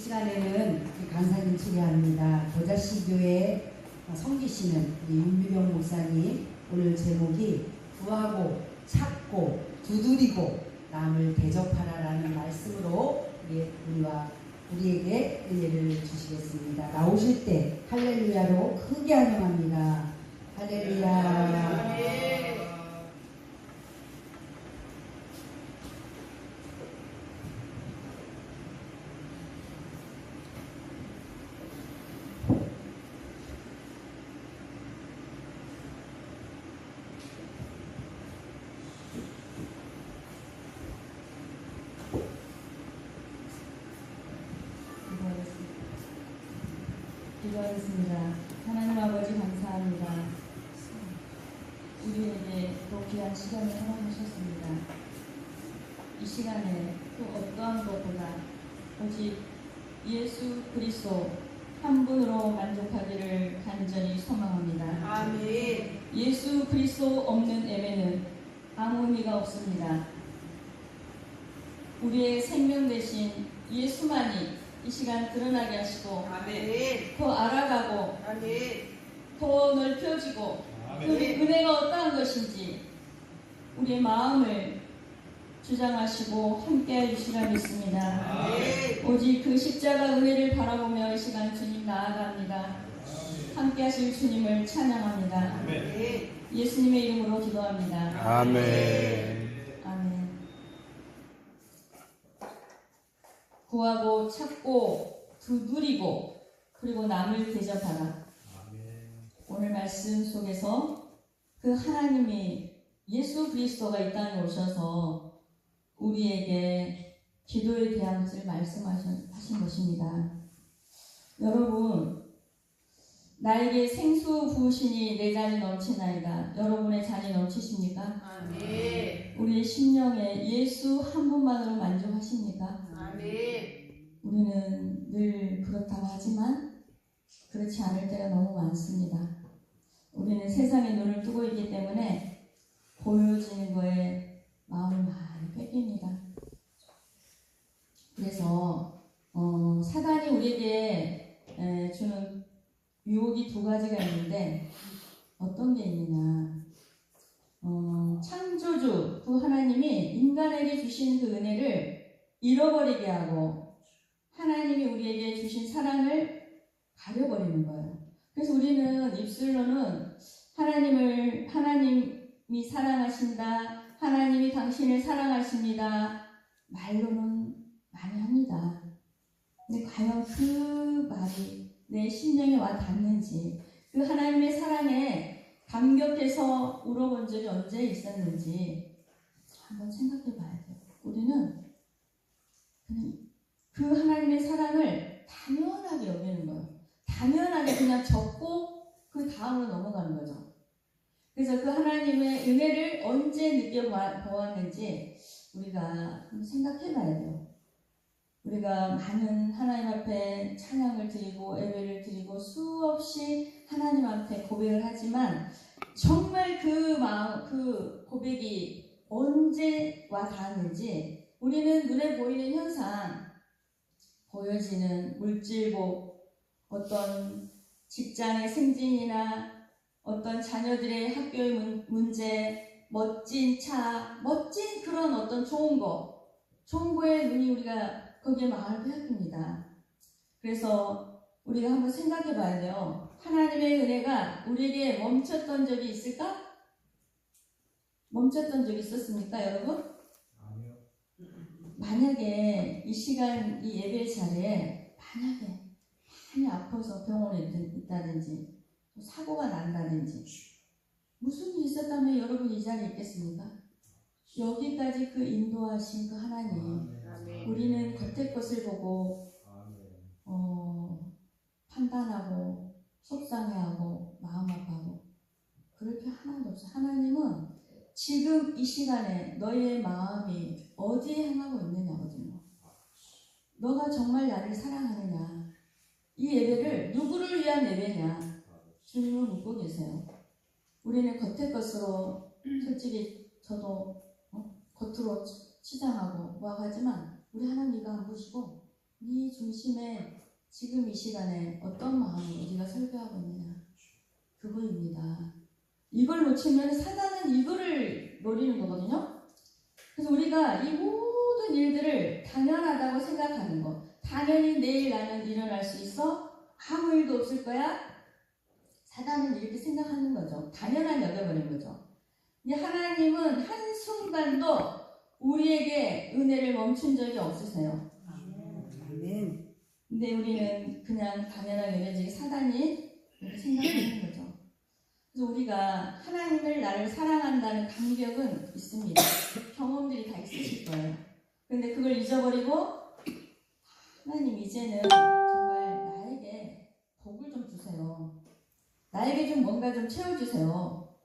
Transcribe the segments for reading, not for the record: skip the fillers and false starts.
시간에는 강사님 소개합니다. 보자신교회 섬기시는 우리 윤미경 목사님, 오늘 제목이 구하고 찾고 두드리고 남을 대접하라라는 말씀으로 우리에게 은혜를 주시겠습니다. 나오실 때 할렐루야로 크게 환영합니다. 할렐루야. 기도하겠습니다. 하나님 아버지 감사합니다. 우리에게 또 귀한 시간을 허락하셨습니다. 이 시간에 또 어떠한 것보다 오직 예수 그리스도 한 분으로 만족하기를 간절히 소망합니다. 아멘. 예수 그리스도 없는 예배는 아무 의미가 없습니다. 우리의 생명 대신 예수만이 이 시간 드러나게 하시고 아멘. 더 알아가고 아멘. 더 넓혀지고 그 은혜가 어떠한 것인지 우리의 마음을 주장하시고 함께해 주시라 믿습니다. 아멘. 오직 그 십자가 은혜를 바라보며 이 시간 주님 나아갑니다. 함께 하실 주님을 찬양합니다. 아멘. 예수님의 이름으로 기도합니다. 아멘. 아멘. 구하고 찾고 두드리고 그리고 남을 대접하라. 오늘 말씀 속에서 그 하나님이 예수 그리스도가 이 땅에 오셔서 우리에게 기도에 대한 것을 말씀하신 것입니다. 여러분, 나에게 생수 부으시니 내 잔이 넘치나이다. 여러분의 잔이 넘치십니까? 아멘. 우리의 심령에 예수 한 분만으로 만족하십니까? 아멘. 우리는 늘 그렇다고 하지만 그렇지 않을 때가 너무 많습니다. 우리는 세상에 눈을 뜨고 있기 때문에 보여지는 거에 마음을 많이 뺏깁니다. 그래서 사단이 우리에게 주는 유혹이 두 가지가 있는데 어떤 게 있느냐, 창조주 그 하나님이 인간에게 주신 그 은혜를 잃어버리게 하고 하나님이 우리에게 주신 사랑을 가려버리는 거예요. 그래서 우리는 입술로는 하나님이 사랑하신다, 하나님이 당신을 사랑하십니다, 말로는 많이 합니다. 근데 과연 그 말이 내 심령에 와 닿는지, 그 하나님의 사랑에 감격해서 울어본 적이 언제 있었는지 한번 생각해 봐야 돼요. 우리는 그냥 그 하나님의 사랑을 당연하게 여기는 거예요. 당연하게 그냥 적고 그 다음으로 넘어가는 거죠. 그래서 그 하나님의 은혜를 언제 느껴보았는지 우리가 한번 생각해 봐야 돼요. 우리가 많은 하나님 앞에 찬양을 드리고 예배를 드리고 수없이 하나님 앞에 고백을 하지만 정말 그 마음, 그 고백이 언제 와 닿았는지 우리는 눈에 보이는 현상, 보여지는 물질복, 어떤 직장의 승진이나 어떤 자녀들의 학교의 문제, 멋진 차, 멋진 그런 어떤 좋은 거에 눈이 우리가 거기에 마음을 빼앗깁니다. 그래서 우리가 한번 생각해 봐야 돼요. 하나님의 은혜가 우리에게 멈췄던 적이 있을까? 멈췄던 적이 있었습니까, 여러분? 아니요. 만약에 이 시간, 이 예배 자리에 만약에 많이 아파서 병원에 있다든지 사고가 난다든지 무슨 일이 있었다면 여러분 이 자리에 있겠습니까? 여기까지 그 인도하신 그 하나님, 우리는 겉의 것을 보고 판단하고 속상해하고 마음 아파하고 그럴 필요 하나도 없어요. 하나님은 지금 이 시간에 너의 마음이 어디에 향하고 있느냐거든요. 너가 정말 나를 사랑하느냐, 이 예배를 누구를 위한 예배냐, 주님은 묻고 계세요. 우리는 겉의 것으로 솔직히 저도 겉으로 치장하고 뭐하고 하지만 우리 하나님 이거 안 보시고 네 중심에 지금 이 시간에 어떤 마음으로 우리가 설교하고 있느냐. 그거입니다. 이걸 놓치면 사단은 이거를 노리는 거거든요. 그래서 우리가 이 모든 일들을 당연하다고 생각하는 거. 당연히 내일 나는 일어날 수 있어? 아무 일도 없을 거야? 사단은 이렇게 생각하는 거죠. 당연하게 여겨버린 거죠. 근데 하나님은 한순간도 우리에게 은혜를 멈춘 적이 없으세요. 아멘. 근데 우리는 그냥 당연하게 여겨지게 사단이 이렇게 생각하는 거죠. 그래서 우리가 하나님을 나를 사랑한다는 감격은 있습니다. 경험들이 다 있으실 거예요. 근데 그걸 잊어버리고 하나님 이제는 정말 나에게 복을 좀 주세요. 나에게 좀 뭔가 좀 채워주세요.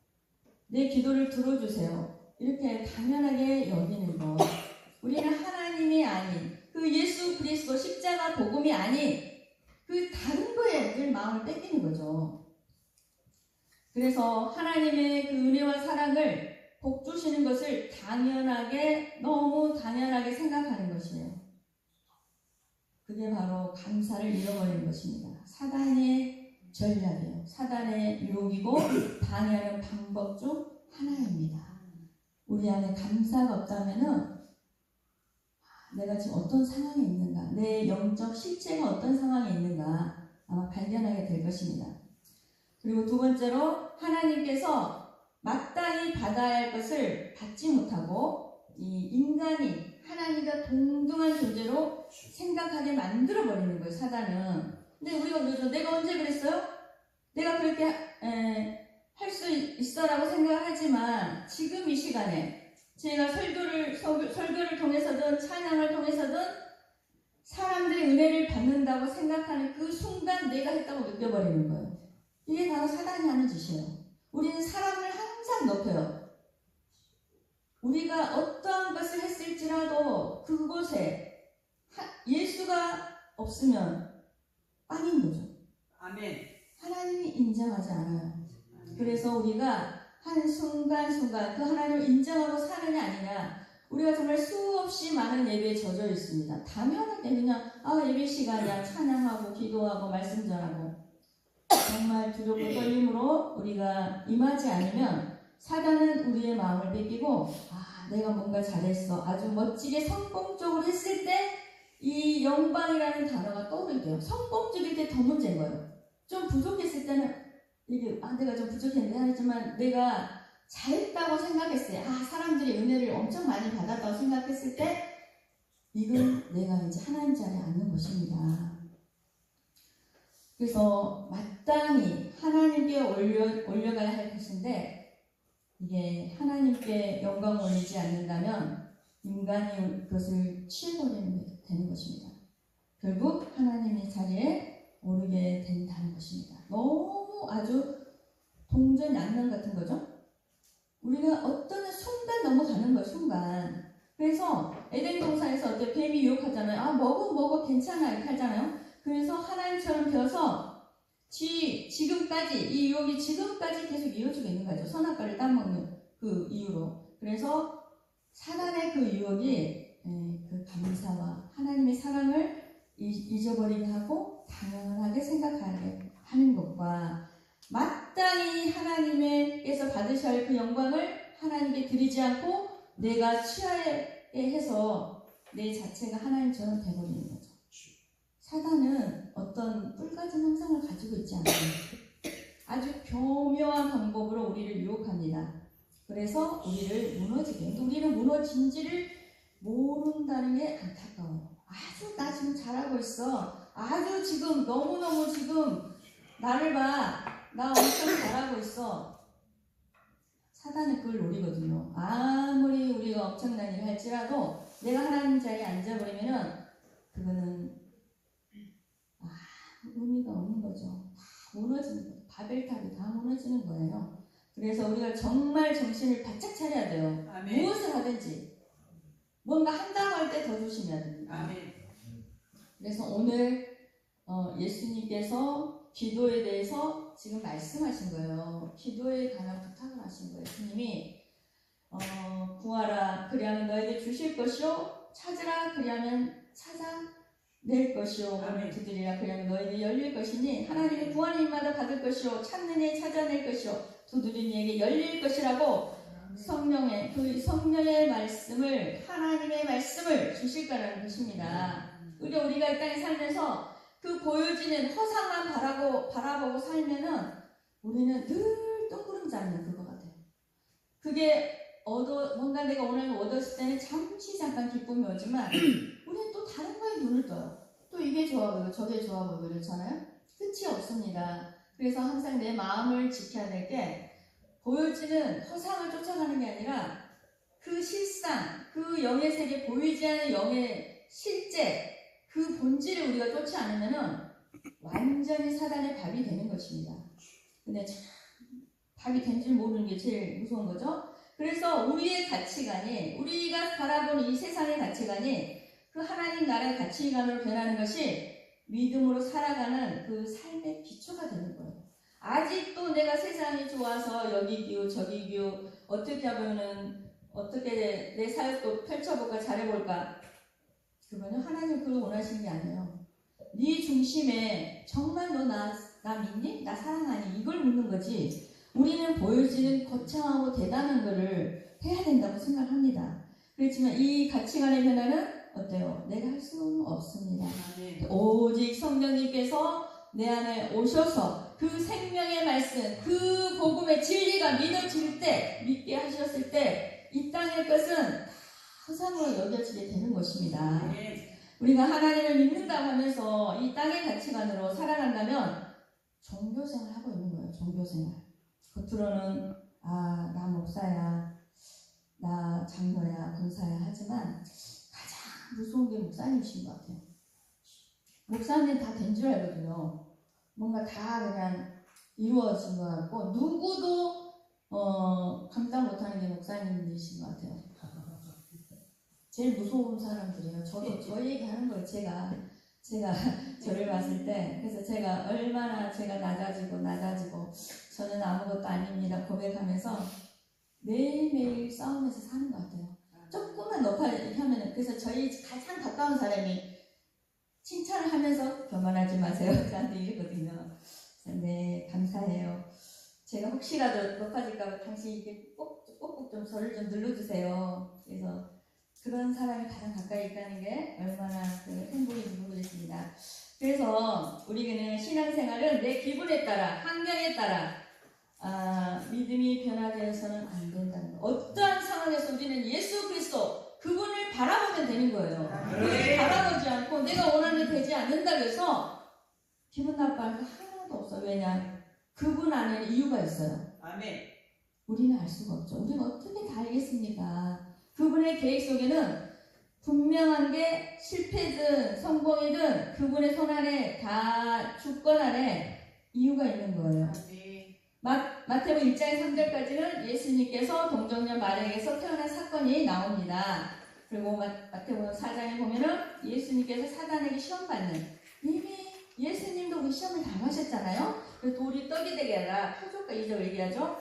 내 기도를 들어주세요. 이렇게 당연하게 여기는 것. 우리는 하나님이 아닌 그 예수 그리스도 십자가 복음이 아닌 그 다른 거에 늘 마음을 뺏기는 거죠. 그래서 하나님의 그 은혜와 사랑을 복 주시는 것을 당연하게 너무 당연하게 생각하는 것이에요. 그게 바로 감사를 잃어버리는 것입니다. 사단의 전략이에요. 사단의 유혹이고 방해하는 방법 중 하나입니다. 우리 안에 감사가 없다면은 내가 지금 어떤 상황에 있는가, 내 영적 실체가 어떤 상황에 있는가 아마 발견하게 될 것입니다. 그리고 두 번째로 하나님께서 마땅히 받아야 할 것을 받지 못하고 이 인간이 하나님과 동등한 존재로 생각하게 만들어버리는 거예요, 사단은. 근데 우리가 그러죠. 내가 언제 그랬어요? 내가 그렇게 할 수 있어라고 생각을 하지만 지금 이 시간에 제가 설교를 통해서든 찬양을 통해서든 사람들이 은혜를 받는다고 생각하는 그 순간 내가 했다고 느껴버리는 거예요. 이게 바로 사단이 하는 짓이에요. 우리는 사람을 항상 높여요. 우리가 어떠한 것을 했을지라도 그곳에 예수가 없으면 빵인 거죠. 아멘. 하나님이 인정하지 않아요. 그래서 우리가 한 순간순간 그 하나님을 인정하고 사느냐 아니냐, 우리가 정말 수없이 많은 예배에 젖어 있습니다. 당연하게 그냥 예배 시간이야 찬양하고 기도하고 말씀 전하고 정말 두렵고 떨림으로 우리가 임하지 않으면 사단은 우리의 마음을 뺏기고 내가 뭔가 잘했어, 아주 멋지게 성공적으로 했을 때 이 영광이라는 단어가 떠오르게요. 성공적일 때 더 문제인 거예요. 좀 부족했을 때는 이게 내가 좀 부족했는데 하지만 내가 잘했다고 생각했어요. 사람들이 은혜를 엄청 많이 받았다고 생각했을 때 이건 내가 이제 하나님 자리에 앉는 것입니다. 그래서 마땅히 하나님께 올려가야 할 것인데 이게 하나님께 영광 올리지 않는다면 인간이 그것을 취해버리는 되는 것입니다. 결국 하나님의 자리에 오르게 된다는 것입니다. 너무 아주 동전양면 같은 거죠. 우리가 어떤 순간 넘어가는 거예요. 순간. 그래서 에덴 동산에서 어때 뱀이 유혹하잖아요. 먹어 괜찮아 이렇게 하잖아요. 그래서 하나님처럼 되어서 지금까지 이 유혹이 지금까지 계속 이어지고 있는 거죠. 선악과를 따먹는 그 이유로. 그래서 사단의 그 유혹이 그 감사와 하나님의 사랑을 잊어버리게 하고 당연하게 생각하게 하는 것과 마땅히 하나님께서 받으셔야 할 그 영광을 하나님께 드리지 않고 내가 취하게 해서 내 자체가 하나님처럼 되어버리는 거죠. 사단은 어떤 뿔같은 형상을 가지고 있지 않아요. 아주 교묘한 방법으로 우리를 유혹합니다. 그래서 우리를 무너지게 해요. 우리는 무너진지를 모른다는 게 안타까워요. 나 지금 잘하고 있어. 지금 너무너무 지금 나를 봐. 나 엄청 잘하고 있어. 사단은 그걸 노리거든요. 아무리 우리가 엄청난 일을 할지라도 내가 하나님 자리에 앉아버리면은 그거는 의미가 없는 거죠. 다 무너지는 거예요. 바벨탑이 다 무너지는 거예요. 그래서 우리가 정말 정신을 바짝 차려야 돼요. 아멘. 무엇을 하든지 뭔가 한다고 할 때 더 조심해야 됩니다. 아멘. 그래서 오늘 예수님께서 기도에 대해서 지금 말씀하신 거예요. 기도에 관한 부탁을 하신 거예요. 예수님이 구하라 그리하면 너에게 주실 것이요, 찾으라 그리하면 찾아 낼 것이요 문을 아멘. 두드리라 그러면 너희에게 열릴 것이니 하나님의 구하는 입마다 받을 것이요 찾는 이 찾아낼 것이요 두드리는 이에게 열릴 것이라고 성령의 그 성령의 말씀을 하나님의 말씀을 주실 거라는 것입니다. 그러니까 우리가 이 땅에 살면서 그 보여지는 허상만 바라보고 살면은 우리는 늘 뜬구름 잡는 그거 같아요. 그게 뭔가 내가 오늘 얻었을 때는 잠깐 기쁨이 오지만 우리는 또 다른 거에 눈을 떠요. 또 이게 좋아 보이고 저게 좋아 보이고 그렇잖아요. 끝이 없습니다. 그래서 항상 내 마음을 지켜야 될 게 보여지는 허상을 쫓아가는 게 아니라 그 실상, 그 영의 세계 보이지 않는 영의 실제 그 본질을 우리가 쫓지 않으면은 완전히 사단의 밥이 되는 것입니다. 근데 참 밥이 된 줄 모르는 게 제일 무서운 거죠. 그래서 우리의 가치관이 우리가 바라보는 이 세상의 가치관이 그 하나님 나라의 가치관으로 변하는 것이 믿음으로 살아가는 그 삶의 기초가 되는 거예요. 아직도 내가 세상이 좋아서 여기 기우 저기 기우 어떻게 하면은 어떻게 내 사역도 펼쳐볼까 잘해볼까 그거는 하나님 그걸 원하시는 게 아니에요. 네 중심에 정말 너 나 믿니? 나 사랑하니? 이걸 묻는 거지. 우리는 보여지는 거창하고 대단한 거를 해야 된다고 생각합니다. 그렇지만 이 가치관의 변화는 어때요? 내가 할 수는 없습니다. 아멘. 오직 성령님께서 내 안에 오셔서 그 생명의 말씀, 그 복음의 진리가 믿어질 때, 믿게 하셨을 때 이 땅의 것은 다 허상으로 여겨지게 되는 것입니다. 아멘. 우리가 하나님을 믿는다고 하면서 이 땅의 가치관으로 살아간다면 종교생활 하고 있는 거예요. 종교생활. 겉으로는 나 목사야, 나 장로야, 권사야 하지만 가장 무서운 게 목사님이신 것 같아요. 목사님 다 된 줄 알거든요. 뭔가 다 그냥 이루어진 것 같고 누구도 감당 못하는 게 목사님이신 것 같아요. 제일 무서운 사람들이에요. 저도 저 얘기하는 거예요. 제가 저를 봤을 때 그래서 제가 얼마나 제가 낮아지고 저는 아무것도 아닙니다 고백하면서 매일매일 싸우면서 사는 것 같아요. 조금만 높아지게 하면은 그래서 저희 가장 가까운 사람이 칭찬을 하면서 교만하지 마세요. 저한테 이러거든요. 네, 감사해요. 제가 혹시라도 높아질까봐 당신 이렇게 꼭꼭 좀 저를 좀 눌러주세요. 그래서 그런 사람이 가장 가까이 있다는 게 얼마나 그 행복인지 모르겠습니다. 그래서 우리는 신앙생활은 내 기분에 따라, 환경에 따라 믿음이 변화되어서는 안 된다는 거. 어떠한 상황에서 우리는 예수 그리스도 그분을 바라보면 되는 거예요. 그분을 바라보지 않고 내가 원하는 게 되지 않는다고 해서 기분 나빠할 거 하나도 없어. 왜냐? 그분 안에 이유가 있어요. 아멘. 우리는 알 수가 없죠. 우리는 어떻게 다 알겠습니까? 그분의 계획 속에는 분명한 게 실패든 성공이든 그분의 손 안에 다 주권 안에 이유가 있는 거예요. 아멘. 마태복음 1장 3절까지는 예수님께서 동정녀 마리아에게서 태어난 사건이 나옵니다. 그리고 마태복음 4장에 보면은 예수님께서 사단에게 시험받는 이미 예수님도 그 시험을 당하셨잖아요. 그래서 돌이 떡이 되게 하라 표적과 이적을 얘기하죠.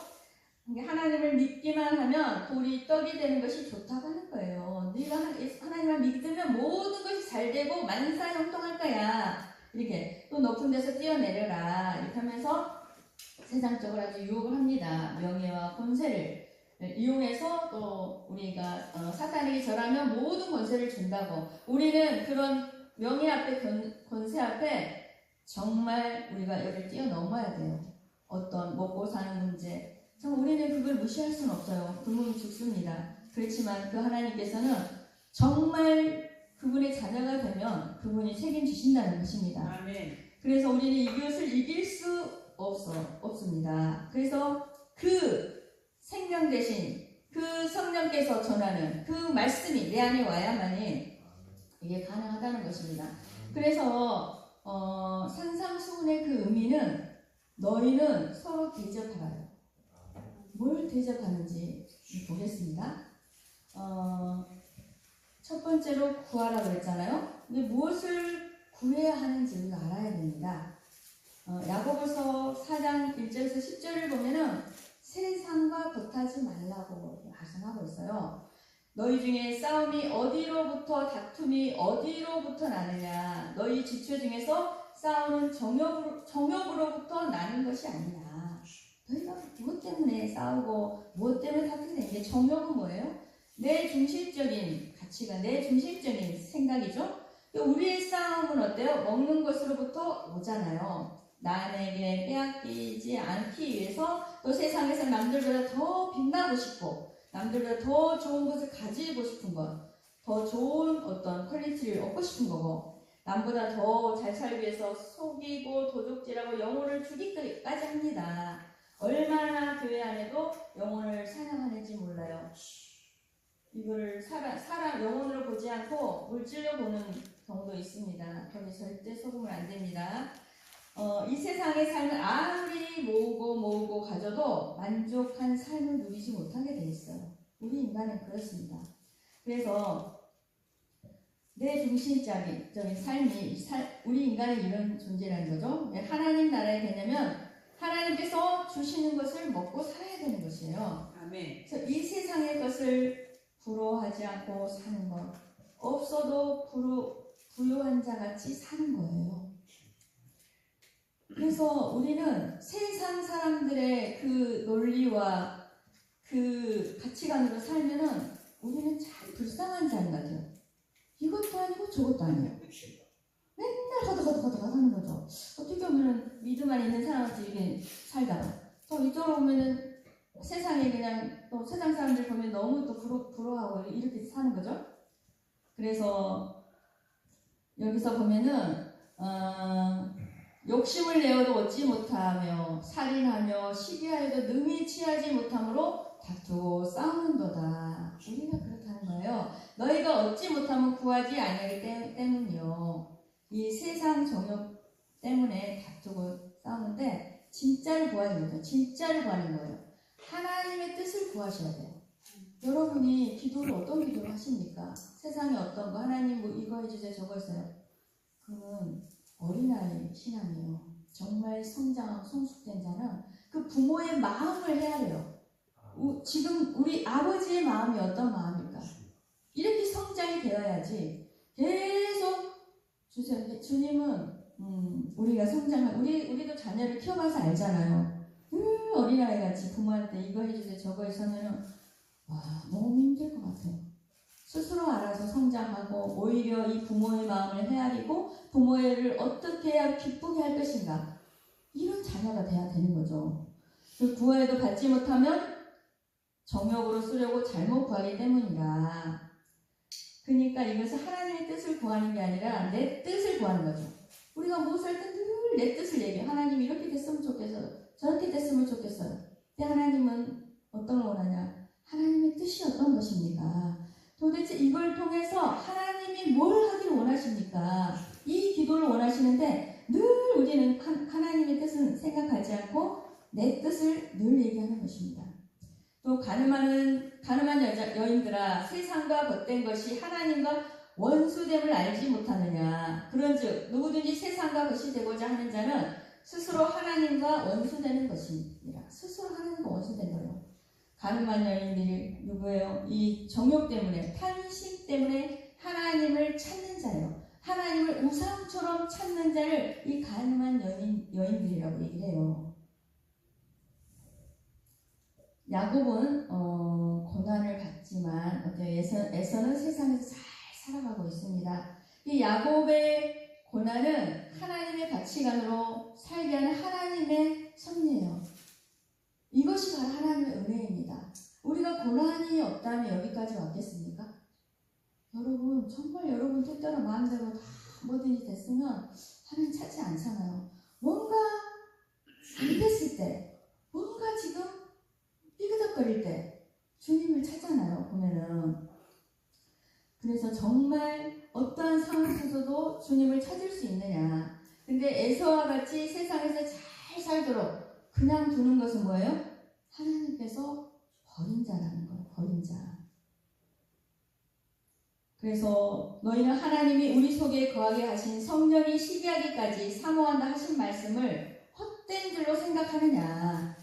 하나님을 믿기만 하면 돌이 떡이 되는 것이 좋다고 하는 거예요. 네가 하나님을 믿으면 모든 것이 잘 되고 만사형통할 거야. 이렇게 또 높은 데서 뛰어내려라. 이렇게 하면서 세상적으로 아주 유혹을 합니다. 명예와 권세를 이용해서 또 우리가 사탄에게 절하면 모든 권세를 준다고. 우리는 그런 명예 앞에 권세 앞에 정말 우리가 여기를 뛰어넘어야 돼요. 어떤 먹고 사는 문제. 정말 우리는 그걸 무시할 수는 없어요. 굶으면 죽습니다. 그렇지만 그 하나님께서는 정말 그분의 자녀가 되면 그분이 책임지신다는 것입니다. 아멘. 그래서 우리는 이것을 이길 수 없습니다. 그래서 그 생명 대신 그 성령께서 전하는 그 말씀이 내 안에 와야만이 이게 가능하다는 것입니다. 그래서 산상수훈의 그 의미는 너희는 서로 대접하라요. 뭘 대접하는지 보겠습니다. 첫 번째로 구하라고 했잖아요. 근데 무엇을 구해야 하는지 우리가 알아야 됩니다. 야고보서 4장 1절에서 10절을 보면은 세상과 겉하지 말라고 말씀하고 있어요. 너희 중에 싸움이 어디로부터 다툼이 어디로부터 나느냐 너희 지체 중에서 싸움은 정욕으로부터 나는 것이 아니냐 너희가 무엇 때문에 싸우고 무엇 때문에 다투냐 이게 정욕은 뭐예요? 내 중심적인 가치가 내 중심적인 생각이죠. 우리의 싸움은 어때요? 먹는 것으로부터 오잖아요. 남에게 빼앗기지 않기 위해서 또 세상에서 남들보다 더 빛나고 싶고 남들보다 더 좋은 것을 가지고 싶은 것, 더 좋은 어떤 퀄리티를 얻고 싶은 거고 남보다 더 잘 살기 위해서 속이고 도둑질하고 영혼을 죽이기까지 합니다. 얼마나 교회 안에도 영혼을 사냥하는지 몰라요. 이거를 사람 영혼으로 보지 않고 물질로 보는 경우도 있습니다. 거기 절대 속으면 안 됩니다. 이 세상의 삶을 아무리 모으고 가져도 만족한 삶을 누리지 못하게 돼 있어요. 우리 인간은 그렇습니다. 그래서 내 중심적인 삶이 우리 인간은 이런 존재라는 거죠. 하나님 나라의 개념은 하나님께서 주시는 것을 먹고 살아야 되는 것이에요. 아멘. 그래서 이 세상의 것을 부러워하지 않고 사는 것, 없어도 부유한 자 같이 사는 거예요. 그래서 우리는 세상 사람들의 그 논리와 그 가치관으로 살면은 우리는 참 불쌍한 사람 같아요. 이것도 아니고 저것도 아니에요. 맨날 허덕허덕 하는 거죠. 어떻게 보면은 믿음 안에 있는 사람한테 이렇게 살다가 또 이쪽으로 오면은 세상에 그냥 또 세상 사람들 보면 너무 또 부러워하고 이렇게 사는 거죠. 그래서 여기서 보면은 욕심을 내어도 얻지 못하며 살인하며 시기하여도 능히 취하지 못함으로 다투고 싸우는도다. 우리가 그렇다는 거예요. 너희가 얻지 못하면 구하지 아니하기 때문이요. 이 세상 정욕 때문에 다투고 싸우는데 진짜를 구하지 못해요. 진짜를 구하는 거예요. 하나님의 뜻을 구하셔야 돼요. 여러분이 기도를 어떤 기도를 하십니까? 세상에 어떤 거 하나님 뭐 이거 해주세요 저거 해주세요. 그건 어린아이 신앙이에요. 정말 성장하고 성숙된 자는 그 부모의 마음을 헤아려요. 지금 우리 아버지의 마음이 어떤 마음일까? 이렇게 성장이 되어야지 계속 주세요. 주님은 우리가 성장한 우리도 자녀를 키워봐서 알잖아요. 어린아이같이 부모한테 이거 해주세요 저거 해서는 와 너무 힘들 것 같아요. 스스로 알아서 성장하고 오히려 이 부모의 마음을 헤아리고 부모를 어떻게 해야 기쁘게 할 것인가 이런 자녀가 돼야 되는 거죠. 그 구하여도 받지 못하면 정욕으로 쓰려고 잘못 구하기 때문이다. 그러니까 이것은 하나님의 뜻을 구하는 게 아니라 내 뜻을 구하는 거죠. 우리가 무엇을 할 때 늘 내 뜻을 얘기해요. 하나님 이렇게 됐으면 좋겠어요. 저렇게 됐으면 좋겠어요. 근데 하나님은 어떤 걸 원하냐? 하나님의 뜻이 어떤 것입니까? 도대체 이걸 통해서 하나님이 뭘 하길 원하십니까? 이 기도를 원하시는데 늘 우리는 하나님의 뜻은 생각하지 않고 내 뜻을 늘 얘기하는 것입니다. 또 가늠한 여인들아 세상과 벗된 것이 하나님과 원수됨을 알지 못하느냐. 그런즉 누구든지 세상과 것이 되고자 하는 자는 스스로 하나님과 원수되는 것입니다. 스스로 하나님과 원수된 거예요. 가늠한 여인들이 누구예요? 이 정욕 때문에 탐심 때문에 하나님을 찾는 자예요. 하나님을 우상처럼 찾는 자를 이 가늠한 여인들이라고 얘기를 해요. 야곱은 고난을 받지만 에서는 세상에서 잘 살아가고 있습니다. 이 야곱의 고난은 하나님의 가치관으로 살게 하는 하나님의 섭리예요. 이것이 바로 하나님의 은혜입니다. 우리가 고난이 없다면 여기까지 왔겠습니까? 여러분 정말 여러분 뜻대로 마음대로 다 뭐든지 됐으면 하나님 찾지 않잖아요. 뭔가 안 됐을 때 뭔가 지금 삐그덕거릴 때 주님을 찾잖아요. 보면은 그래서 정말 어떠한 상황 속에서도 주님을 찾을 수 있느냐. 근데 에서와 같이 세상에서 잘 살도록 그냥 두는 것은 뭐예요? 하나님께서 버린 자라는 거예요. 버린 자. 그래서 너희는 하나님이 우리 속에 거하게 하신 성령이 시기하기까지 사모한다 하신 말씀을 헛된 줄로 생각하느냐.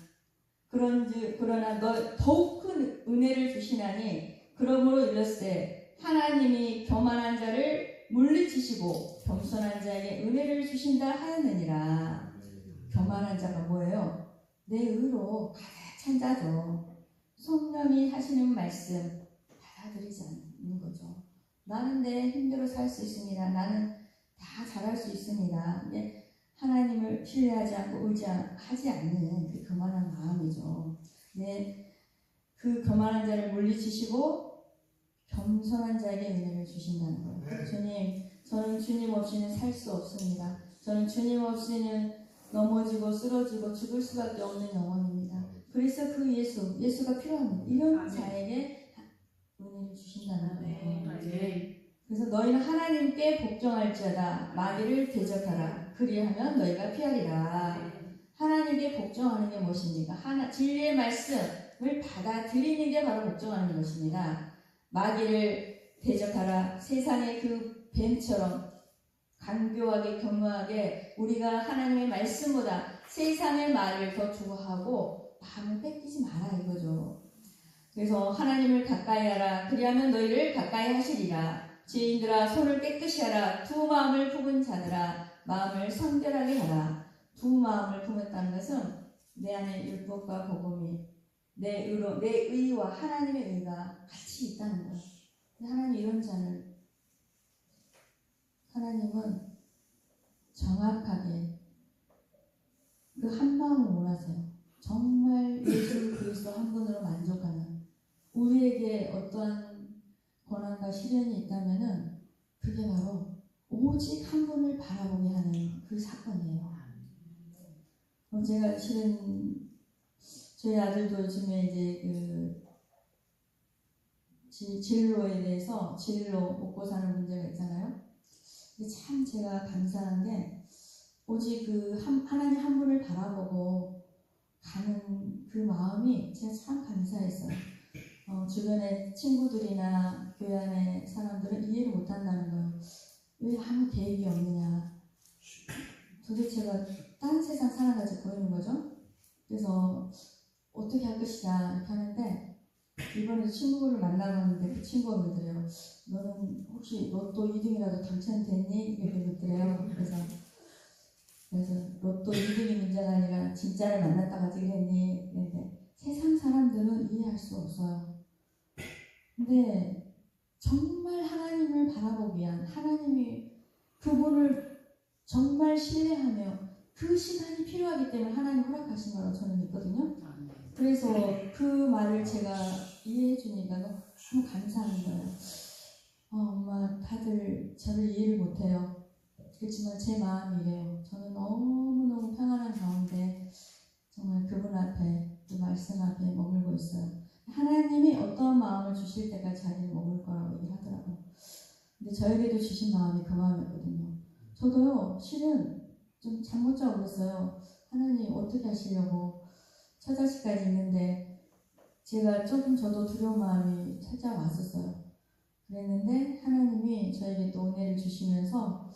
그러나 너 더욱 큰 은혜를 주시나니 그러므로 이르시되 하나님이 교만한 자를 물리치시고 겸손한 자에게 은혜를 주신다 하였느니라. 교만한 자가 뭐예요? 내 의로 가득 찬 자죠. 성령이 하시는 말씀 받아들이지 않는 거죠. 나는 내 힘대로 살 수 있습니다. 나는 다 잘할 수 있습니다. 근데 하나님을 신뢰하지 않고 의지하지 않는 그 교만한 마음이죠. 그 교만한 자를 물리치시고 겸손한 자에게 은혜를 주신다는 거예요. 주님, 저는 주님 없이는 살 수 없습니다. 저는 주님 없이는 넘어지고 쓰러지고 죽을 수밖에 없는 영혼입니다. 그래서 그 예수가 필요합니다. 이런 자에게 은혜를 주신다는 거예요. 그래서 너희는 하나님께 복종할지어다 마귀를 대적하라. 그리하면 너희가 피하리라. 하나님께 복종하는 게 무엇입니까? 진리의 말씀을 받아들이는 게 바로 복종하는 것입니다. 마귀를 대적하라. 세상의 그 뱀처럼 간교하게 경무하게 우리가 하나님의 말씀보다 세상의 말을 더 좋아하고 마음을 뺏기지 마라 이거죠. 그래서 하나님을 가까이 하라. 그리하면 너희를 가까이 하시리라. 죄인들아 손을 깨끗이 하라. 두 마음을 품은 자들아 마음을 성결하게 하라. 두 마음을 품었다는 것은 내 안에 율법과 복음이 내 의와 하나님의 의가 같이 있다는 거예요. 하나님 이런 자는 하나님은 정확하게 그 한 마음을 원하세요. 정말 예수 그리스도 한 분으로 만족하는 우리에게 어떠한 고난과 시련이 있다면은 그게 바로 오직 한 분을 바라보게 하는 그 사건이에요. 제가 실은 저희 아들도 요즘에 이제 그 진로에 대해서 진로 먹고 사는 문제가 있잖아요. 근데 참 제가 감사한 게 오직 그 하나님 한 분을 바라보고 가는 그 마음이 제가 참 감사했어요. 주변의 친구들이나 교회 안의 사람들은 이해를 못한다는 거예요. 왜 아무 계획이 없느냐. 도대체가 다른 세상 살아가지 보이는 거죠. 그래서 어떻게 할 것이다 이렇게 하는데 이번에 친구를 만나봤는데 그 친구가 그러더래요. 너는 혹시 로또 2등이라도 당첨됐니? 이렇게 묻더래요. 그래서 로또 2등이 문제가 아니라 진짜를 만났다 가지고 했니? 그런데 세상 사람들은 이해할 수 없어요. 근데 정말 하나님을 바라보기 위한 하나님이 그분을 정말 신뢰하며 그 시간이 필요하기 때문에 하나님 허락하신 거라고 저는 믿거든요. 그래서 그 말을 제가 이해해 주니까 너무 감사한 거예요. 엄마 다들 저를 이해를 못해요. 그렇지만 제 마음이 이래요. 저는 너무너무 평안한 가운데 정말 그분 앞에 그 말씀 앞에 머물고 있어요. 하나님이 어떤 마음을 주실 때까지 자기는 머물 거라고 얘기를 하더라고요. 근데 저에게도 주신 마음이 그 마음이었거든요. 저도요 실은 좀 잠못자고 그랬어요. 하나님 어떻게 하시려고 처자식까지 있는데 제가 조금 저도 두려운 마음이 찾아왔었어요. 그랬는데 하나님이 저에게 또 은혜를 주시면서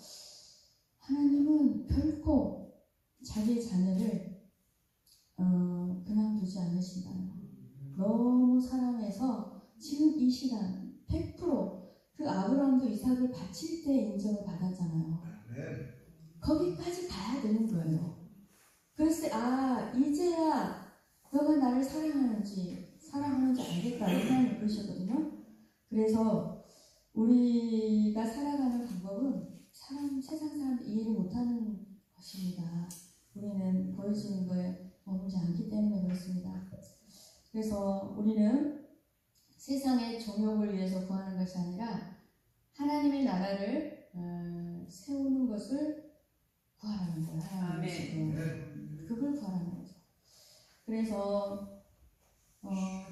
하나님은 결코 자기의 자녀를 그냥 두지 않으신다는 거. 너무 사랑해서 지금 이 시간 100%그 아브라함도 이삭을 바칠 때 인정을 받았잖아요. 거기까지 가야 되는 거예요. 그래서 이제야 너가 나를 사랑하는지 알겠다 하나님 그러셨거든요. 그래서 우리가 살아가는 방법은 세상 사람들 이해를 못하는 것입니다. 우리는 보여지는 거에 머물지 않기 때문에 그렇습니다. 그래서 우리는 세상의 정욕을 위해서 구하는 것이 아니라 하나님의 나라를 세우는 것을 구하라는 거예요. 하나님의 그걸 구하라는 거죠. 그래서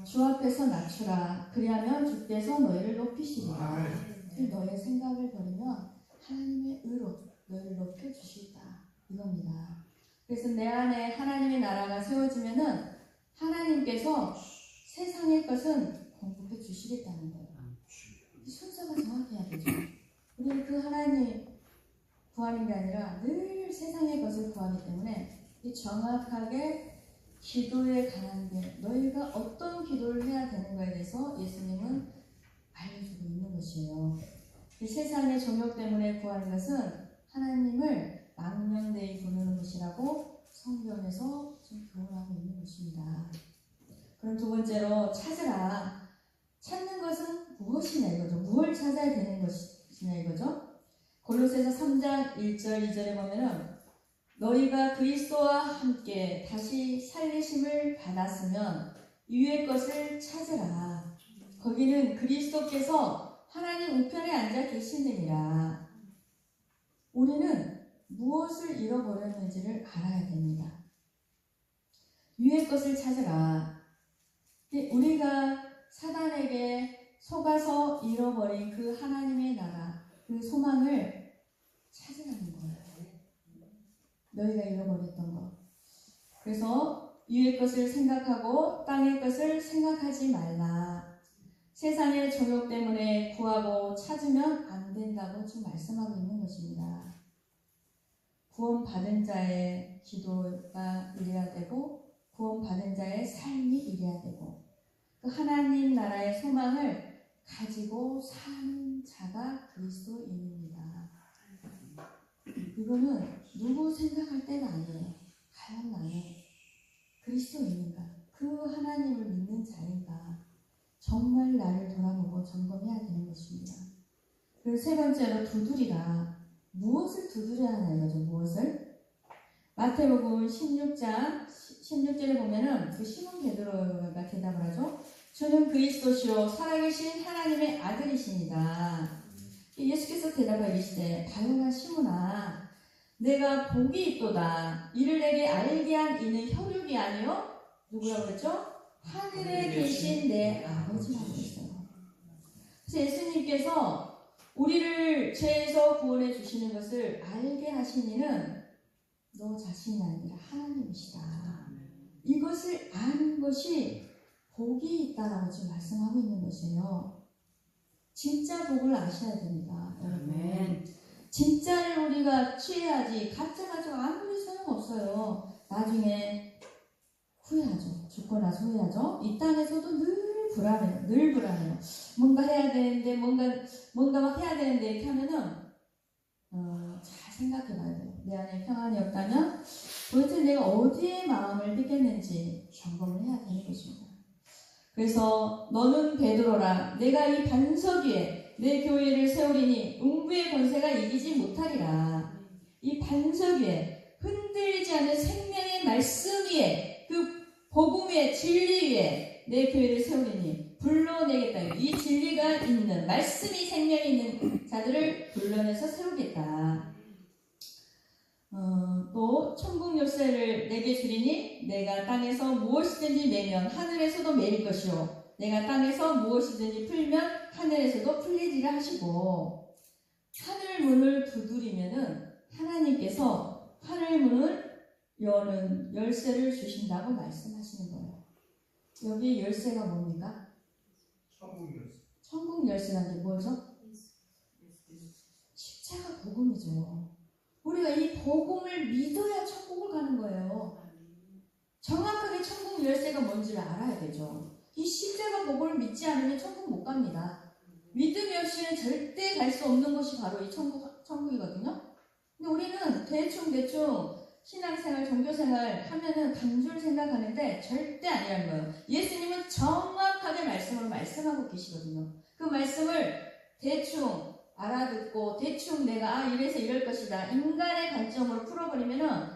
주 앞에서 낮추라. 그리하면 주께서 너희를 높이시리라. 너의 생각을 버리면 하나님의 의로 너희를 높여주시다 이겁니다. 그래서 내 안에 하나님의 나라가 세워지면은 하나님께서 세상의 것은 공급해 주시겠다는 거예요. 순서가 정확해야 되죠. 우리는 그 하나님 구하는 게 아니라 늘 세상의 것을 구하기 때문에 이 정확하게 기도에 관한 게 너희가 어떤 기도를 해야 되는 거에 대해서 예수님은 알려주고 있는 것이에요. 이 세상의 정욕 때문에 구하는 것은 하나님을 망령되이 부르는 것이라고 성경에서 지금 교훈하고 있는 것입니다. 그럼 두 번째로 찾으라. 찾는 것은 무엇이냐 이거죠. 무엇을 찾아야 되는 것이냐 이거죠. 골로새서 3장 1절 2절에 보면은 너희가 그리스도와 함께 다시 살리심을 받았으면 위의 것을 찾으라. 거기는 그리스도께서 하나님 우편에 앉아 계시느니라. 우리는 무엇을 잃어버렸는지를 알아야 됩니다. 위의 것을 찾으라. 우리가 사단에게 속아서 잃어버린 그 하나님의 나라, 그 소망을 찾으라는 거예요. 너희가 잃어버렸던 것. 그래서 위의 것을 생각하고 땅의 것을 생각하지 말라. 세상의 정욕 때문에 구하고 찾으면 안 된다고 지금 말씀하고 있는 것입니다. 구원받은 자의 기도가 이래야 되고 구원받은 자의 삶이 이래야 되고 그 하나님 나라의 소망을 가지고 사는 자가 그리스도인입니다. 이거는 누구 생각할 때가 아니에요. 과연 나는 그리스도인인가? 그 하나님을 믿는 자인가? 정말 나를 돌아보고 점검해야 되는 것입니다. 그리고 세 번째로 두드리라. 무엇을 두드려야 하나 이거죠. 무엇을? 마태복음 16장 16절에 보면은 그 시몬 베드로가 대답을 하죠. 주는 그리스도시요 살아계신 하나님의 아들이십니다. 예수께서 대답하시되 바요나 시몬아 내가 복이 있도다. 이를 내게 알게 한 이는 혈육이 아니요 누구라고 그랬죠? 하늘에 계신 내 아버지라고 했어요. 그래서 예수님께서 우리를 죄에서 구원해 주시는 것을 알게 하신 이는 너 자신이 아니라 하나님이시다. 이것을 아는 것이 복이 있다라고 지금 말씀하고 있는 것이에요. 진짜 복을 아셔야 됩니다. 여러분. 진짜를 우리가 취해야지 가짜 가지고 아무리 소용없어요. 나중에 후회하죠. 죽고 나서 후회하죠. 이 땅에서도 늘 불안해요. 늘 불안해요. 뭔가 해야 되는데 뭔가 막 해야 되는데 이렇게 하면은 잘 생각해 봐야 돼요. 내 안에 평안이 없다면 도대체 내가 어디에 마음을 뺏겼는지 점검을 해야 되는 것입니다. 그래서 너는 베드로라 내가 이 반석 위에 내 교회를 세우리니 음부의 권세가 이기지 못하리라. 이 반석 위에 흔들리지 않는 생명의 말씀 위에 그 복음 위에 진리 위에 내 교회를 세우리니 불러내겠다. 이 진리가 있는 말씀이 생명이 있는 자들을 불러내서 세우겠다. 또 천국 열쇠를 내게 주리니 내가 땅에서 무엇이든지 매면 하늘에서도 매일 것이요 내가 땅에서 무엇이든지 풀면 하늘에서도 풀리리라 하시고 하늘 문을 두드리면은 하나님께서 하늘 문을 여는 열쇠를 주신다고 말씀하시는 거예요. 여기 열쇠가 뭡니까? 천국 열쇠. 천국 열쇠라는 게 뭐죠? 십자가 복음이죠. 우리가 이 복음을 믿어야 천국을 가는 거예요. 정확하게 천국 열쇠가 뭔지를 알아야 되죠. 이 십자가 복음을 믿지 않으면 천국 못 갑니다. 믿음이 없이는 절대 갈 수 없는 것이 바로 이 천국이거든요. 근데 우리는 대충 신앙생활, 종교생활 하면은 단줄 생각하는데 절대 아니라는 거예요. 예수님은 정확하게 말씀으로 말씀하고 계시거든요. 그 말씀을 대충 알아듣고 대충 내가 이래서 이럴 것이다. 인간의 관점으로 풀어버리면은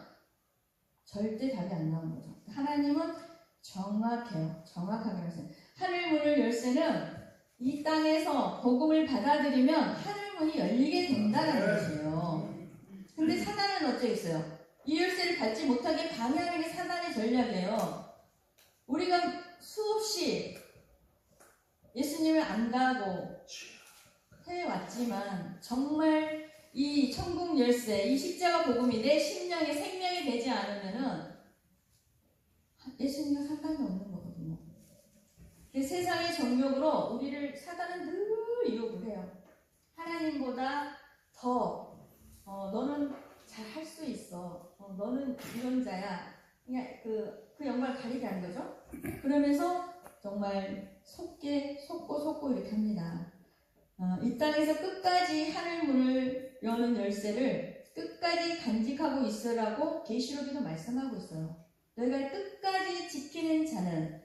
절대 답이 안 나오는 거죠. 하나님은 정확해요. 정확하게 하세요. 하늘문을 열쇠는 이 땅에서 복음을 받아들이면 하늘문이 열리게 된다는 것이에요. 근데 사단은 어째 있어요? 이 열쇠를 받지 못하게 방해하는 게 사단의 전략이에요. 우리가 수없이 예수님을 안 가고 해왔지만 정말 이 천국 열쇠, 이 십자가 복음이 내 심령에 생명이 되지 않으면은 예수님과 상관이 없는 거거든요. 세상의 정욕으로 우리를 사단은 늘 유혹을 해요. 하나님보다 더 너는 잘 할 수 있어. 너는 이런 자야. 그냥 그 영광을 가리게 하는 거죠. 그러면서 정말 속고 이렇게 합니다. 이 땅에서 끝까지 하늘 문을 여는 열쇠를 끝까지 간직하고 있으라고 계시록에도 말씀하고 있어요. 너희가 끝까지 지키는 자는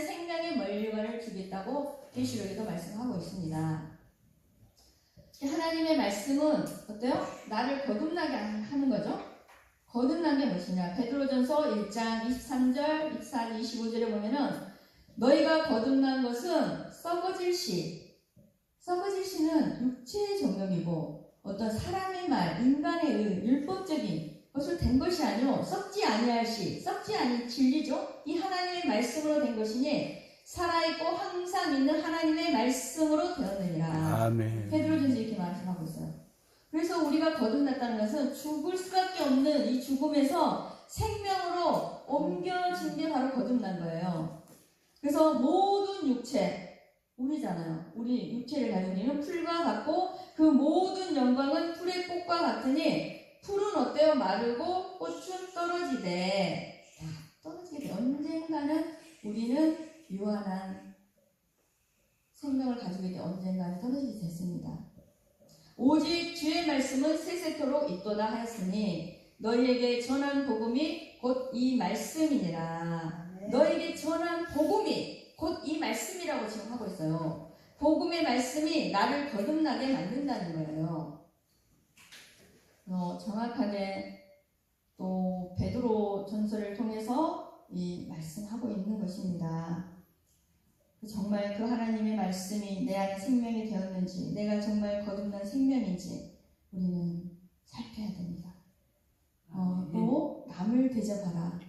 생명의 멀리관을 주겠다고 계시록에도 말씀하고 있습니다. 하나님의 말씀은 어때요? 나를 거듭나게 하는 거죠. 거듭난 게 무엇이냐? 베드로전서 1장 23절, 24, 25절에 보면은 너희가 거듭난 것은 썩어질 씨는 육체의 정욕이고 어떤 사람의 말, 인간의 율법적인 것을 된 것이 아니요 썩지 아니할 썩지 아니 진리죠. 이 하나님의 말씀으로 된 것이니 살아있고 항상 있는 하나님의 말씀으로 되었느니라. 아멘. 베드로전서 이렇게 말씀하고 있어요. 그래서 우리가 거듭났다는 것은 죽을 수밖에 없는 이 죽음에서 생명으로 옮겨진 게 바로 거듭난 거예요. 그래서 모든 육체, 우리잖아요. 우리 육체를 가진 우리는 풀과 같고 그 모든 영광은 풀의 꽃과 같으니 풀은 어때요? 마르고 꽃은 떨어지되 떨어지게 돼. 언젠가는 우리는 유한한 생명을 가지게 돼 언젠가는 떨어지게 됐습니다. 오직 주의 말씀은 세세토록 있도다 하였으니 너희에게 전한 복음이 곧 이 말씀이니라. 너희에게 전한 복음이 곧 이 말씀이라고 지금 하고 있어요. 복음의 말씀이 나를 거듭나게 만든다는 거예요. 정확하게 또 베드로 전서를 통해서 이 말씀하고 있는 것입니다. 정말 그 하나님의 말씀이 내 안에 생명이 되었는지, 내가 정말 거듭난 생명인지 우리는 살펴야 됩니다. 또 남을 대접하라.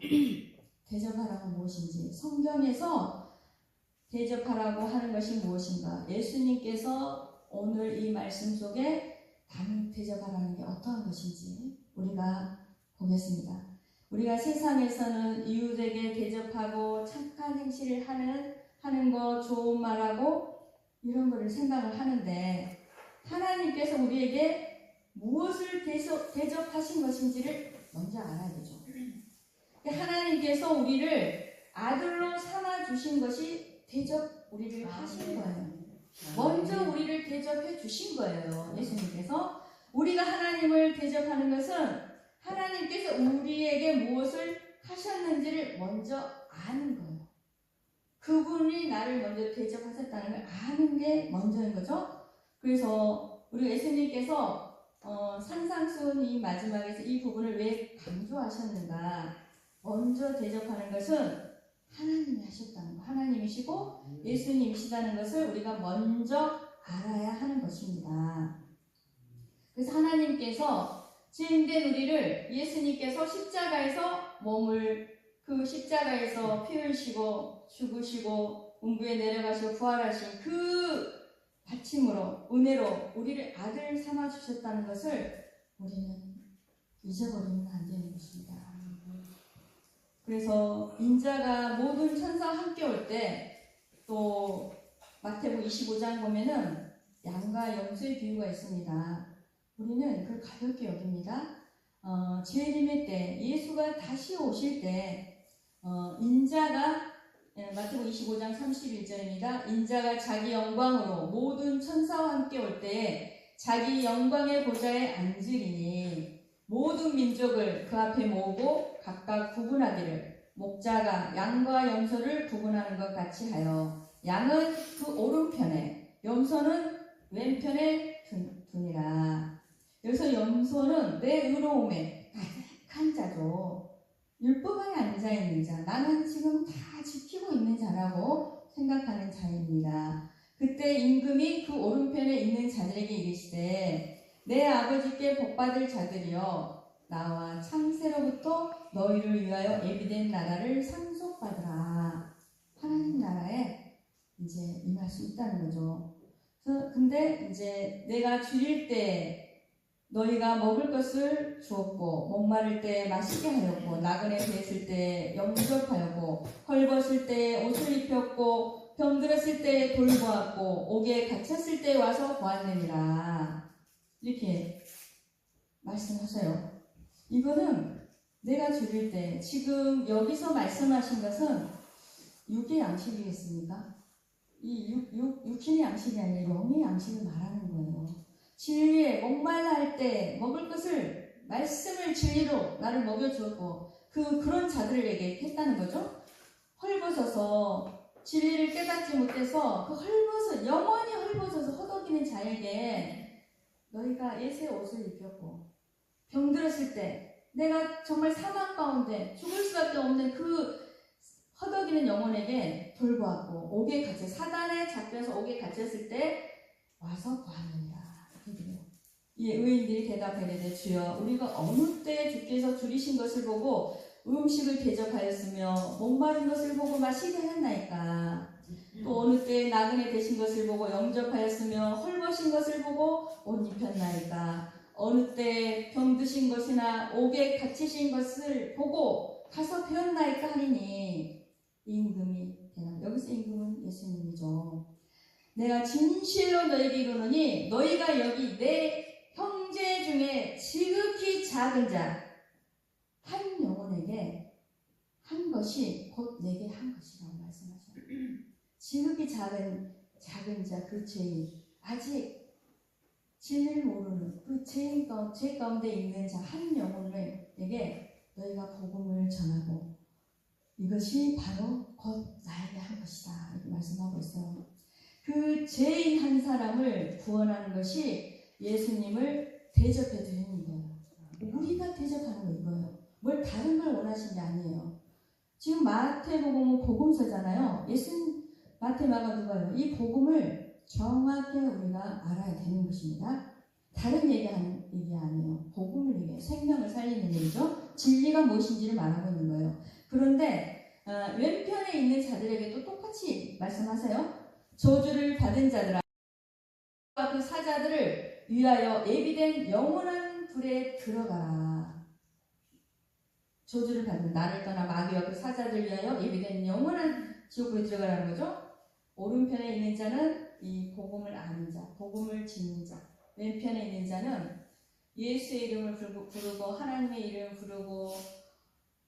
대접하라고 무엇인지, 성경에서 대접하라고 하는 것이 무엇인가, 예수님께서 오늘 이 말씀 속에 남을 대접하라는 게 어떠한 것인지 우리가 보겠습니다. 우리가 세상에서는 이웃에게 대접하고 착한 행실을 하는 거, 좋은 말하고 이런 거를 생각을 하는데 하나님께서 우리에게 무엇을 대접하신 것인지를 먼저 알아야 되죠. 하나님께서 우리를 아들로 삼아주신 것이 우리를 하신 거예요. 먼저 우리를 대접해 주신 거예요. 예수님께서. 우리가 하나님을 대접하는 것은 하나님께서 우리에게 무엇을 하셨는지를 먼저 아는 거예요. 그분이 나를 먼저 대접하셨다는 걸 아는 게 먼저인 거죠. 그래서 우리 예수님께서 산상수훈 이 마지막에서 이 부분을 왜 강조하셨는가. 먼저 대접하는 것은 하나님이 하셨다는 거, 하나님이시고 예수님이시다는 것을 우리가 먼저 알아야 하는 것입니다. 그래서 하나님께서 죄인된 우리를 예수님께서 십자가에서 그 십자가에서 피 흘리시고 죽으시고 음부에 내려가시고 부활하신 그 받침으로 은혜로 우리를 아들 삼아 주셨다는 것을 우리는 잊어버리면 안 되는 것입니다. 그래서 인자가 모든 천사와 함께 올 때 또 마태복음 25장 보면은 양과 염소의 비유가 있습니다. 우리는 그걸 가볍게 여깁니다. 재림의 때 예수가 다시 오실 때 인자가 마태복음 25장 31절입니다. 인자가 자기 영광으로 모든 천사와 함께 올 때에 자기 영광의 보좌에 앉으리니 모든 민족을 그 앞에 모으고 각각 구분하기를 목자가 양과 염소를 구분하는 것 같이 하여 양은 그 오른편에 염소는 왼편에 두니라. 여기서 염소는 내 의로움에 가득한 자죠. 율법 안에 앉아있는 자, 나는 지금 다 지키고 있는 자라고 생각하는 자입니다. 그때 임금이 그 오른편에 있는 자들에게 이르시되 내 아버지께 복받을 자들이여 나와 창세로부터 너희를 위하여 예비된 나라를 상속받으라. 하나님 나라에 이제 임할 수 있다는 거죠. 근데 이제 내가 줄일 때 너희가 먹을 것을 주었고 목마를 때 마시게 하였고 나그네 되었을 때 영접하였고 헐벗을 때 옷을 입혔고 병들었을 때 돌보았고 옥에 갇혔을 때 와서 보았느니라. 이렇게 말씀하세요. 이거는 내가 줄일 때 지금 여기서 말씀하신 것은 육의 양식이겠습니까? 이 육신의 양식이 아니라 영의 양식을 말하는 거예요. 진리에 목말라 할 때 먹을 것을 말씀을 진리로 나를 먹여주었고 그런 자들에게 했다는 거죠. 헐벗어서 진리를 깨닫지 못해서 영원히 헐벗어서 허덕이는 자에게 너희가 예수의 옷을 입혔고 병들었을 때 내가 정말 사망 가운데 죽을 수밖에 없는 그 허덕이는 영혼에게 돌보았고 옥에 갇혀 사단에 잡혀서 옥에 갇혔을 때 와서 구하느니라. 이 의인들이 대답하되 주여 우리가 어느 때 주께서 줄이신 것을 보고 음식을 대접하였으며 목마른 것을 보고 마시게 하였나이까. 또 어느 때 나그네 되신 것을 보고 영접하였으며 헐벗은 것을 보고 옷 입혔나이까. 어느 때 병드신 것이나 옥에 갇히신 것을 보고 가서 배웠나이까 하니니 임금이 대답. 여기서 임금은 예수님이죠. 내가 진실로 너희에게 이르노니 너희가 여기 내 형제 중에 지극히 작은 자 한 영혼에게 한 것이 곧 내게 한 것이라고 말씀하셔요. 지극히 작은 자 그 죄인 아직 진리를 모르는 그 죄 가운데 있는 자 한 영혼에게 너희가 복음을 전하고 이것이 바로 곧 나에게 한 것이다 이렇게 말씀하고 있어요. 그 죄인 한 사람을 구원하는 것이 예수님을 대접해 드리는 거예요. 우리가 대접하는 거 이거예요. 뭘 다른 걸 원하신 게 아니에요. 지금 마태복음은 복음서잖아요. 마태, 마가, 누가요. 이 복음을 정확히 우리가 알아야 되는 것입니다. 다른 얘기하는 얘기 아니에요. 복음을 얘기해요. 생명을 살리는 얘기죠. 진리가 무엇인지를 말하고 있는 거예요. 그런데 왼편에 있는 자들에게도 똑같이 말씀하세요. 저주를 받은 자들아 그 사자들을 위하여 예비된 영원한 불에 들어가라. 저주를 받는 나를 떠나 마귀와 그 사자들 위하여 예비된 영원한 지옥불에 들어가라는 거죠. 오른편에 있는 자는 이 복음을 아는 자, 복음을 짓는 자. 왼편에 있는 자는 예수의 이름을 부르고 하나님의 이름을 부르고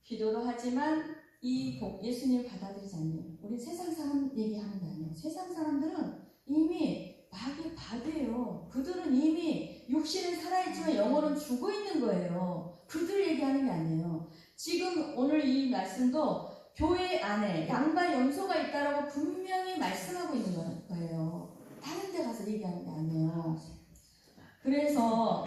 기도도 하지만 예수님을 받아들이지 않네요. 우리 세상 사람 얘기하는 게 아니에요. 세상 사람들은 이미 마귀의 바보예요. 그들은 이미 육신은 살아있지만 영혼은 죽어 있는 거예요. 그들 얘기하는 게 아니에요. 지금 오늘 이 말씀도 교회 안에 양과 염소가 있다라고 분명히 말씀하고 있는 거예요. 다른 데 가서 얘기하는 게 아니에요. 그래서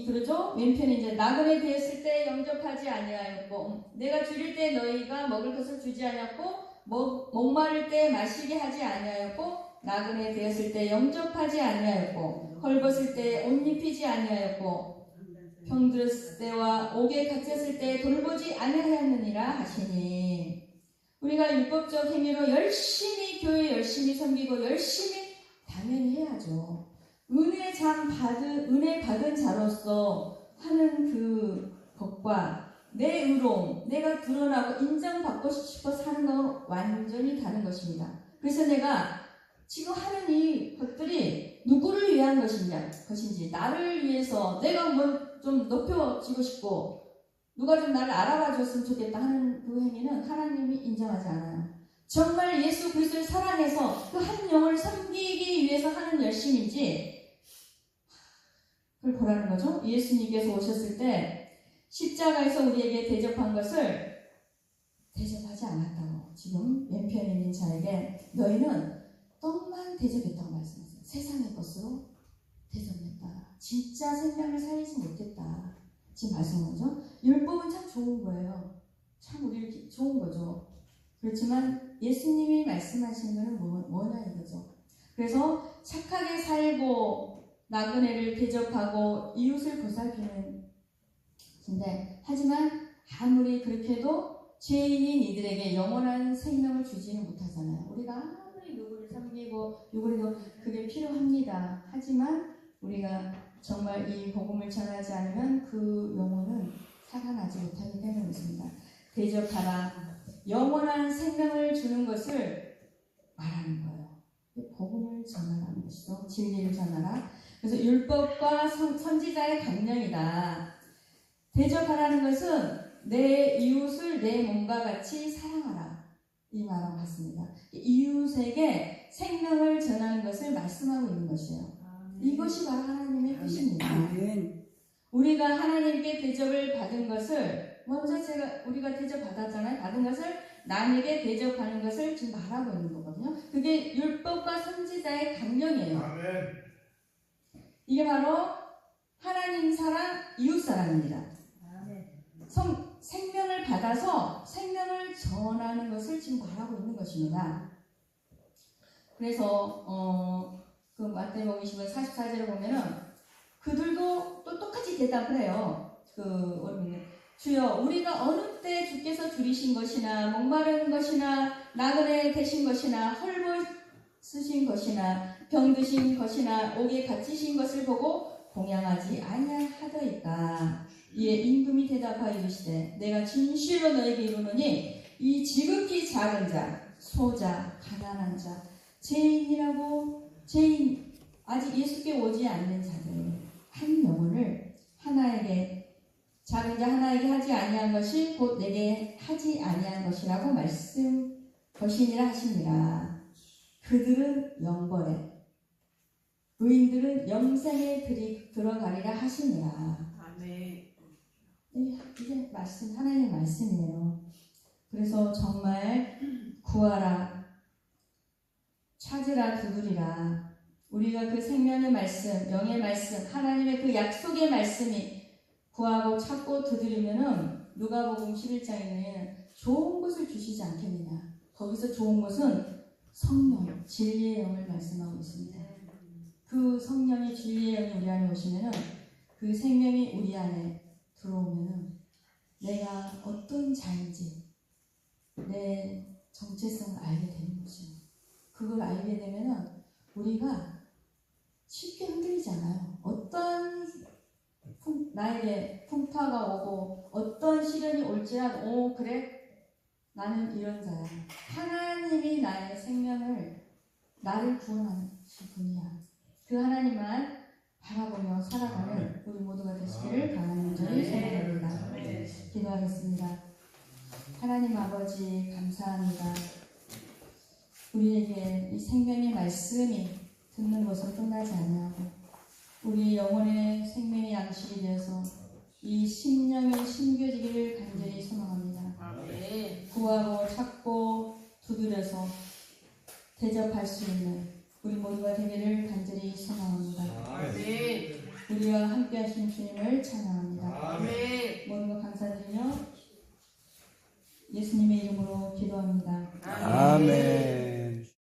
그러죠. 왼편에 이제 나그네 되었을 때 영접하지 아니하였고 내가 줄일 때 너희가 먹을 것을 주지 아니하였고 목마를 때 마시게 하지 아니하였고 나그네 되었을 때 영접하지 아니하였고 헐벗을 때 옷 입히지 아니하였고 병들었을 때와 옥에 갇혔을 때 돌보지 아니하였느니라 하시니 우리가 율법적 행위로 열심히 교회 열심히 섬기고 열심히 당연히 해야죠. 은혜 받은 자로서 하는 그 것과 내 의로움, 내가 드러나고 인정받고 싶어 사는 건 완전히 다른 것입니다. 그래서 내가 지금 하는 이 것들이 누구를 위한 것인지 나를 위해서 내가 뭘 좀 높여지고 싶고 누가 좀 나를 알아봐 줬으면 좋겠다 하는 그 행위는 하나님이 인정하지 않아요. 정말 예수 그리스도를 사랑해서 그 한 영혼을 섬기기 위해서 하는 열심인지 그걸 보라는 거죠. 예수님께서 오셨을 때 십자가에서 우리에게 대접한 것을 대접하지 않았다고 지금 왼편에 있는 자에게 너희는 떡만 대접했다고 말씀하세요. 세상의 것으로 대접했다. 진짜 생명을 살리지 못했다. 지금 말씀하죠. 율법은 참 좋은 거예요. 참 우리 좋은 거죠. 그렇지만 예수님이 말씀하시는 것은 뭐냐 이거죠. 그래서 착하게 살고 나그네를 대접하고 이웃을 보살피는 근데 하지만 아무리 그렇게 해도 죄인인 이들에게 영원한 생명을 주지는 못하잖아요. 우리가 아무리 누구를 섬기고 누구를 그게 필요합니다. 하지만 우리가 정말 이 복음을 전하지 않으면 그 영혼은 살아나지 못하기 때문입니다. 대접하라. 영원한 생명을 주는 것을 말하는 거예요. 복음을 전하라는 것이죠. 진리를 전하라. 그래서 율법과 선지자의 강령이다. 대접하라는 것은 내 이웃을 내 몸과 같이 사랑하라. 이 말하고 같습니다. 이웃에게 생명을 전하는 것을 말씀하고 있는 것이에요. 이것이 바로 하나님의 뜻입니다. 우리가 하나님께 대접을 받은 것을 먼저 우리가 대접 받았잖아요. 받은 것을 남에게 대접하는 것을 지금 말하고 있는 거거든요. 그게 율법과 선지자의 강령이에요. 아멘. 이게 바로 하나님 사랑, 이웃 사랑입니다. 생명을 받아서 생명을 전하는 것을 지금 말하고 있는 것입니다. 그래서 그 마태복음 20장 44절에 보면은 그들도 또 똑같이 대답을 해요. 주여 우리가 어느 때 주께서 줄이신 것이나 목마른 것이나 나그네 되신 것이나 헐벗으신 것이나 병드신 것이나 옥에 갇히신 것을 보고 공양하지 아니하더이까. 이에 임금이 대답하여 이르시되 내가 진실로 너에게 이르노니 이 지극히 작은 자 소자 가난한 자 죄인 아직 예수께 오지 않는 자들 한 영혼을 작은 자 하나에게 하지 아니한 것이 곧 내게 하지 아니한 것이라고 말씀 것이니라 하시니라. 그들은 영벌에 의인들은 영생에 들어가리라 하시니라. 아멘. 이게 하나님의 말씀이에요. 그래서 정말 구하라 찾으라 두드리라. 우리가 그 생명의 말씀, 영의 말씀, 하나님의 그 약속의 말씀이 구하고 찾고 두드리면은 누가복음 11장에는 좋은 것을 주시지 않겠느냐. 거기서 좋은 것은 성령, 진리의 영을 말씀하고 있습니다. 그 성령의 진리의 영이 우리 안에 오시면은 그 생명이 우리 안에 들어오면은 내가 어떤 자인지 내 정체성을 알게 되는 거죠. 그걸 알게 되면은 우리가 쉽게 흔들리지 않아요. 어떤 나에게 풍파가 오고 어떤 시련이 올지라도 그래 나는 이런 자야. 하나님이 나의 생명을 나를 구원하신 분이야. 그 하나님만 바라보며 살아가는 우리 모두가 되시기를 간절히 소원합니다. 기도하겠습니다. 하나님 아버지 감사합니다. 우리에게 이 생명의 말씀이 듣는 것으로 끝나지 않냐고 우리 영혼의 생명의 양식이 되어서 이 심령이 심겨지기를 간절히 소망합니다. 구하고 찾고 두드려서 대접할 수 있는 우리 모두가 되기를 간절히 소망합니다. 우리와 함께 하신 주님을 찬양합니다. 모두가 감사드리며 예수님의 이름으로 기도합니다. 아멘.